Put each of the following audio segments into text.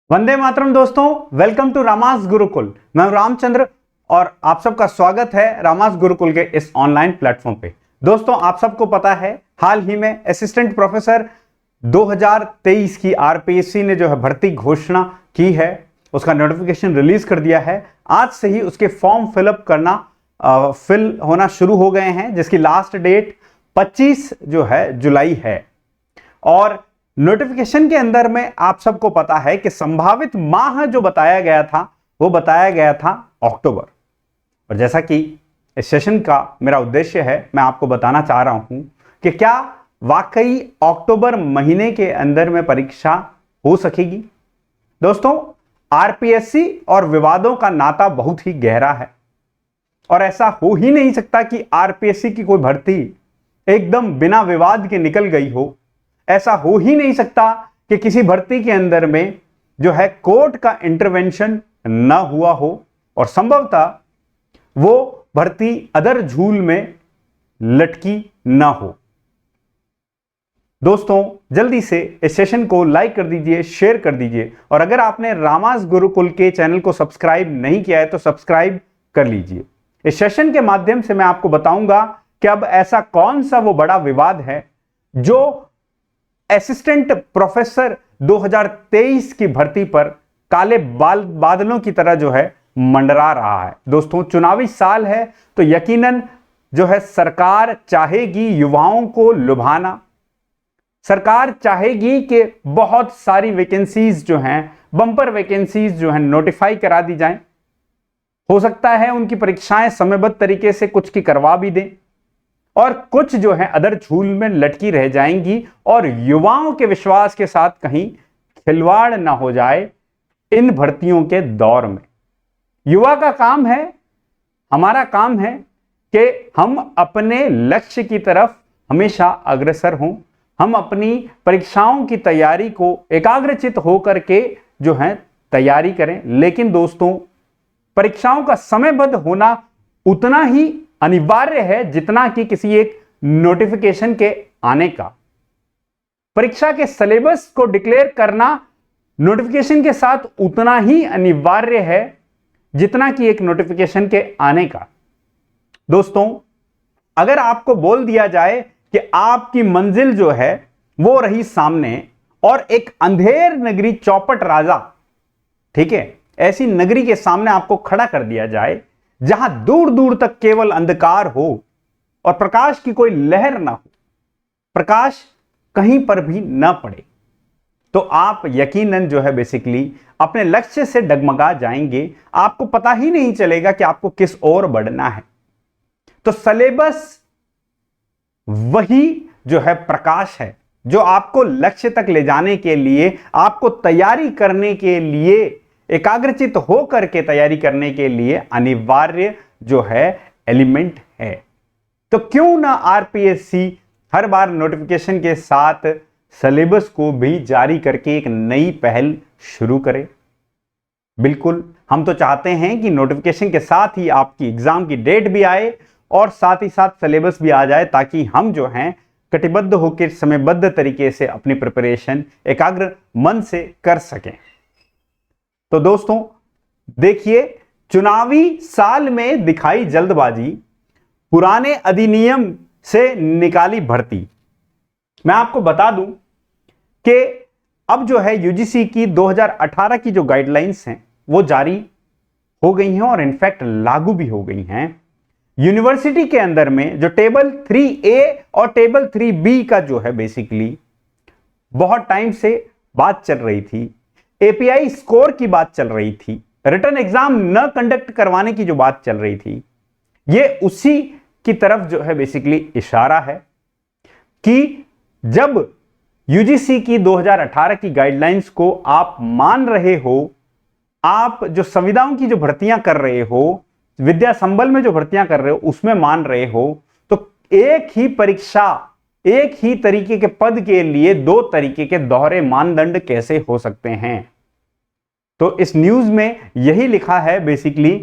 वंदे मातरम दोस्तों, welcome to रामास Gurukul. मैं रामचंद्र और आप सबका स्वागत है रामास गुरुकुल के इस ऑनलाइन प्लेटफॉर्म पे। दोस्तों, आप सबको पता है हाल ही में असिस्टेंट प्रोफेसर 2023 की आरपीएससी ने जो है भर्ती घोषणा की है, उसका नोटिफिकेशन रिलीज कर दिया है। आज से ही उसके फॉर्म फिलअप करना फिल होना शुरू हो गए हैं, जिसकी लास्ट डेट 25 जो है जुलाई है। और नोटिफिकेशन के अंदर में आप सबको पता है कि संभावित माह जो बताया गया था वो बताया गया था अक्टूबर। और जैसा कि इस सेशन का मेरा उद्देश्य है, मैं आपको बताना चाह रहा हूं कि क्या वाकई अक्टूबर महीने के अंदर में परीक्षा हो सकेगी। दोस्तों, आरपीएससी और विवादों का नाता बहुत ही गहरा है और ऐसा हो ही नहीं सकता कि आरपीएससी की कोई भर्ती एकदम बिना विवाद के निकल गई हो। ऐसा हो ही नहीं सकता कि किसी भर्ती के अंदर में जो है कोर्ट का इंटरवेंशन न हुआ हो और संभवतः वो भर्ती अदर झूल में लटकी न हो। दोस्तों, जल्दी से इस सेशन को लाइक कर दीजिए, शेयर कर दीजिए और अगर आपने रामास गुरुकुल के चैनल को सब्सक्राइब नहीं किया है तो सब्सक्राइब कर लीजिए। इस सेशन के माध्यम से मैं आपको बताऊंगा कि अब ऐसा कौन सा वो बड़ा विवाद है जो असिस्टेंट प्रोफेसर 2023 की भर्ती पर काले बादलों की तरह जो है मंडरा रहा है। दोस्तों, चुनावी साल है तो यकीनन जो है सरकार चाहेगी युवाओं को लुभाना। सरकार चाहेगी कि बहुत सारी वैकेंसीज जो हैं, बंपर वैकेंसीज जो हैं नोटिफाई करा दी जाएं। हो सकता है उनकी परीक्षाएं समयबद्ध तरीके से कुछ की करवा भी दें और कुछ जो है अदर झूल में लटकी रह जाएंगी और युवाओं के विश्वास के साथ कहीं खिलवाड़ ना हो जाए इन भर्तियों के दौर में। युवा का काम है, हमारा काम है कि हम अपने लक्ष्य की तरफ हमेशा अग्रसर हों। हम अपनी परीक्षाओं की तैयारी को एकाग्रचित होकर के जो है तैयारी करें। लेकिन दोस्तों, परीक्षाओं का समयबद्ध होना उतना ही अनिवार्य है जितना कि किसी एक नोटिफिकेशन के आने का। परीक्षा के सिलेबस को डिक्लेयर करना नोटिफिकेशन के साथ उतना ही अनिवार्य है जितना कि एक नोटिफिकेशन के आने का। दोस्तों, अगर आपको बोल दिया जाए कि आपकी मंजिल जो है वो रही सामने और एक अंधेर नगरी चौपट राजा, ठीक है, ऐसी नगरी के सामने आपको खड़ा कर दिया जाए जहां दूर दूर तक केवल अंधकार हो और प्रकाश की कोई लहर ना हो, प्रकाश कहीं पर भी ना पड़े, तो आप यकीनन जो है बेसिकली अपने लक्ष्य से डगमगा जाएंगे। आपको पता ही नहीं चलेगा कि आपको किस ओर बढ़ना है। तो सिलेबस वही जो है प्रकाश है जो आपको लक्ष्य तक ले जाने के लिए, आपको तैयारी करने के लिए, एकाग्रचित होकर के तैयारी करने के लिए अनिवार्य जो है एलिमेंट है। तो क्यों ना आरपीएससी हर बार नोटिफिकेशन के साथ सिलेबस को भी जारी करके एक नई पहल शुरू करे। बिल्कुल, हम तो चाहते हैं कि नोटिफिकेशन के साथ ही आपकी एग्जाम की डेट भी आए और साथ ही साथ सिलेबस भी आ जाए, ताकि हम जो हैं कटिबद्ध होकर समयबद्ध तरीके से अपनी प्रिपरेशन एकाग्र मन से कर सकें। तो दोस्तों देखिए, चुनावी साल में दिखाई जल्दबाजी, पुराने अधिनियम से निकाली भर्ती। मैं आपको बता दूं कि अब जो है यूजीसी की 2018 की जो गाइडलाइंस हैं वो जारी हो गई हैं और इनफैक्ट लागू भी हो गई हैं। यूनिवर्सिटी के अंदर में जो टेबल 3A और टेबल 3B का जो है बेसिकली बहुत टाइम से बात चल रही थी, एपीआई स्कोर की बात चल रही थी, रिटन एग्जाम न कंडक्ट करवाने की जो बात चल रही थी, ये उसी की तरफ जो है बेसिकली इशारा है कि जब यूजीसी की 2018 की गाइडलाइंस को आप मान रहे हो, आप जो संविदाओं की जो भर्तियां कर रहे हो, विद्या संबल में जो भर्तियां कर रहे हो उसमें मान रहे हो, तो एक ही परीक्षा, एक ही तरीके के पद के लिए दो तरीके के दोहरे मानदंड कैसे हो सकते हैं। तो इस न्यूज में यही लिखा है बेसिकली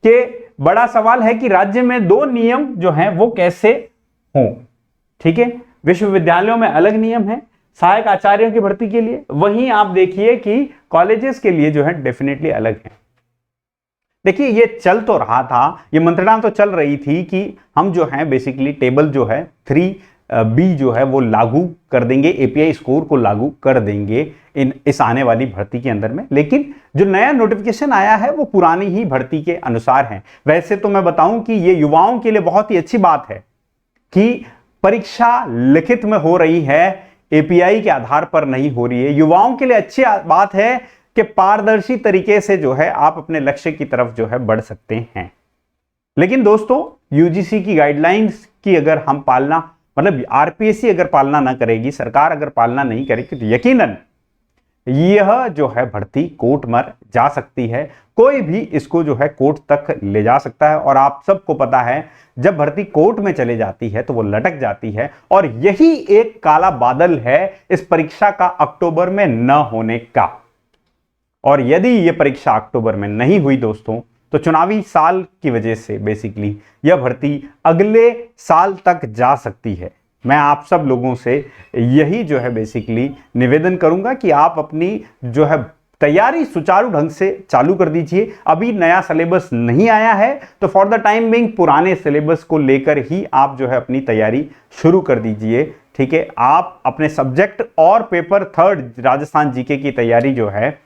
कि बड़ा सवाल है कि राज्य में दो नियम जो हैं वो कैसे हों। ठीक है, विश्वविद्यालयों में अलग नियम है सहायक आचार्यों की भर्ती के लिए, वहीं आप देखिए कि कॉलेजेस के लिए जो है डेफिनेटली अलग है। देखिए ये चल तो रहा था, ये मंत्रणा तो चल रही थी कि हम जो है बेसिकली टेबल जो है 3B जो है वो लागू कर देंगे, एपीआई स्कोर को लागू कर देंगे इस आने वाली भर्ती के अंदर में। लेकिन जो नया नोटिफिकेशन आया है वो पुरानी ही भर्ती के अनुसार है। वैसे तो मैं बताऊं कि ये युवाओं के लिए बहुत ही अच्छी बात है कि परीक्षा लिखित में हो रही है, एपीआई के आधार पर नहीं हो रही है। युवाओं के लिए अच्छी बात है कि पारदर्शी तरीके से जो है आप अपने लक्ष्य की तरफ जो है बढ़ सकते हैं। लेकिन दोस्तों यूजीसी की गाइडलाइंस की अगर हम पालना, मतलब आरपीएससी अगर पालना ना करेगी, सरकार अगर पालना नहीं करेगी, तो यकीनन यह जो है भर्ती कोर्ट में जा सकती है। कोई भी इसको जो है कोर्ट तक ले जा सकता है। और आप सबको पता है जब भर्ती कोर्ट में चले जाती है तो वो लटक जाती है, और यही एक काला बादल है इस परीक्षा का अक्टूबर में न होने का। और यदि ये परीक्षा अक्टूबर में नहीं हुई दोस्तों, तो चुनावी साल की वजह से बेसिकली यह भर्ती अगले साल तक जा सकती है। मैं आप सब लोगों से यही जो है बेसिकली निवेदन करूंगा कि आप अपनी जो है तैयारी सुचारू ढंग से चालू कर दीजिए। अभी नया सिलेबस नहीं आया है तो फॉर द टाइम बिंग पुराने सिलेबस को लेकर ही आप जो है अपनी तैयारी शुरू कर दीजिए। ठीक है, आप अपने सब्जेक्ट और पेपर 3 राजस्थान जीके की तैयारी जो है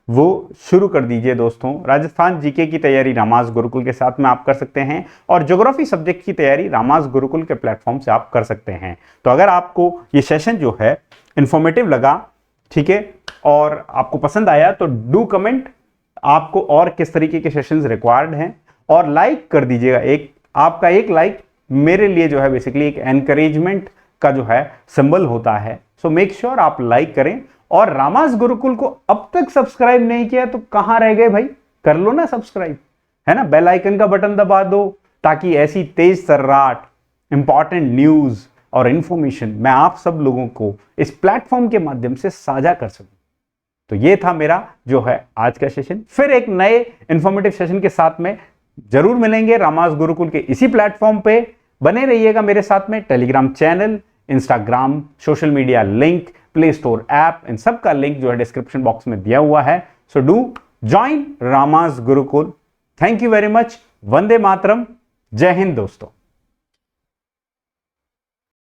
वो शुरू कर दीजिए दोस्तों। राजस्थान जीके की तैयारी रामास गुरुकुल के साथ में आप कर सकते हैं, और ज्योग्राफी सब्जेक्ट की तैयारी रामास गुरुकुल के प्लेटफॉर्म से आप कर सकते हैं। तो अगर आपको ये सेशन जो है इंफॉर्मेटिव लगा, ठीक है, और आपको पसंद आया, तो डू कमेंट आपको और किस तरीके के सेशंस रिक्वायर्ड हैं, और लाइक कर दीजिएगा। आपका एक लाइक मेरे लिए जो है बेसिकली एक एनकरेजमेंट का जो है सिंबल होता है। सो मेक श्योर आप लाइक करें। और रामास गुरुकुल को अब तक सब्सक्राइब नहीं किया तो कहां रह गए भाई, कर लो ना सब्सक्राइब, है ना। बेल आइकन का बटन दबा दो ताकि ऐसी तेज तर्राट इंपॉर्टेंट न्यूज और इंफॉर्मेशन मैं आप सब लोगों को इस प्लेटफॉर्म के माध्यम से साझा कर सकूं। तो ये था मेरा जो है आज का सेशन। फिर एक नए इंफॉर्मेटिव सेशन के साथ में जरूर मिलेंगे रामास गुरुकुल के इसी प्लेटफॉर्म पे। बने रहिएगा मेरे साथ में। Telegram channel, Instagram, social media link, play store app, इन सब का लिंक जो है डिस्क्रिप्शन बॉक्स में दिया हुआ है। So do join Rama's Gurukul. Thank you very much. Vande Mataram. जय हिंद दोस्तों।